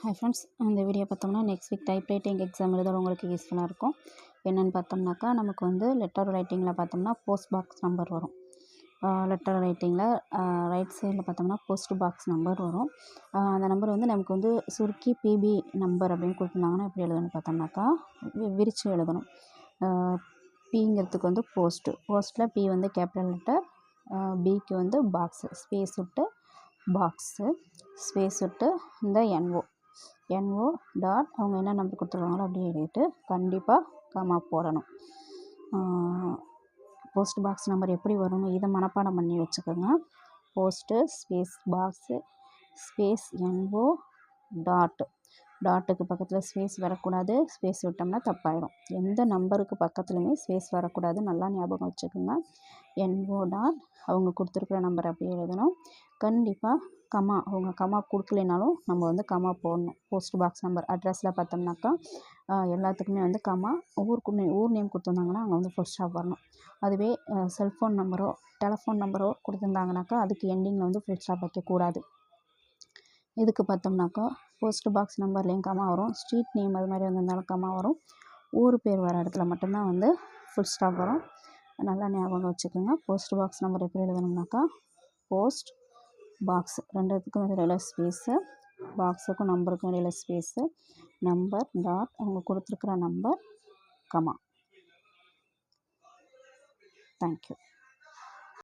Hi friends, இந்த video பார்த்தோம்னா next week typewriting exam எழுதுறவங்களுக்கு யூஸ்ஃபுல்லாக இருக்கும். என்னென்னு பார்த்தோம்னாக்கா, நமக்கு வந்து லெட்டர் ரைட்டிங்கில் பார்த்தோம்னா போஸ்ட் பாக்ஸ் நம்பர் வரும். லெட்டர் ரைட்டிங்கில் ரைட் சைடில் பார்த்தோம்னா போஸ்ட் பாக்ஸ் நம்பர் வரும். அந்த நம்பர் வந்து நமக்கு வந்து சுருக்கி பிபி நம்பர் அப்படின்னு கொடுத்துருந்தாங்கன்னா எப்படி எழுதணும்னு பார்த்தோம்னாக்கா, விரித்து எழுதணும். பிங்கிறதுக்கு வந்து போஸ்ட்டில் பி வந்து கேபிட்டல் லெட்டர், பிக்கு வந்து பாக்ஸு, ஸ்பேஸ் விட்டு பாக்ஸு, ஸ்பேஸ் விட்டு இந்த என்ஓ டாட் அவங்க என்ன நம்பர் கொடுத்துருக்காங்களோ அப்படியே எழுதிட்டு கண்டிப்பாக கமா போடணும். போஸ்ட் பாக்ஸ் நம்பர் எப்படி வரும்னு இதை மனப்பாடம் பண்ணி வச்சுக்கோங்க. Post space box space N O டாட்டுக்கு பக்கத்தில் ஸ்பேஸ் வரக்கூடாது. ஸ்பேஸ் விட்டோம்னா தப்பாயிடும். எந்த நம்பருக்கு பக்கத்துலையுமே ஸ்பேஸ் வரக்கூடாது. நல்லா ஞாபகம் வச்சுக்கோங்க. என்ஓ டாட் அவங்க கொடுத்துருக்குற நம்பர் அப்படியே எழுதணும். கண்டிப்பாக கமா அவங்க கமா கொடுக்கலைனாலும் நம்ம வந்து கமா போடணும். போஸ்ட் பாக்ஸ் நம்பர் அட்ரஸில் பார்த்தோம்னாக்கா எல்லாத்துக்குமே வந்து கமா, ஊர் நேம் கொடுத்துருந்தாங்கன்னா அங்கே வந்து ஃபுல் ஸ்டாப் வரணும். அதுவே செல்ஃபோன் நம்பரோ டெலஃபோன் நம்பரோ கொடுத்துருந்தாங்கனாக்கா அதுக்கு எண்டிங்கில் வந்து ஃபுல் ஸ்டாப் வைக்கக்கூடாது. இதுக்கு பார்த்தோம்னாக்கா போஸ்ட் பாக்ஸ் நம்பர்லேயும் கமா வரும். ஸ்ட்ரீட் நேம் அது மாதிரி வந்திருந்தாலும் கமா வரும். ஊர் பேர் வர இடத்துல மட்டும்தான் வந்து ஃபுல் ஸ்டாப் வரும். நல்லா ஞாபகம் வச்சுக்கோங்க. போஸ்ட் பாக்ஸ் நம்பர் எப்படி எழுதணும்னாக்கா, போஸ்ட் பாக்ஸ் ரெண்டுத்துக்கும் இடையில ஸ்பேஸு, பாக்ஸுக்கும் நம்பருக்கும் இடையில ஸ்பேஸு, நம்பர் டாட் அவங்க கொடுத்துருக்குற நம்பர் கமா. தேங்க்யூ.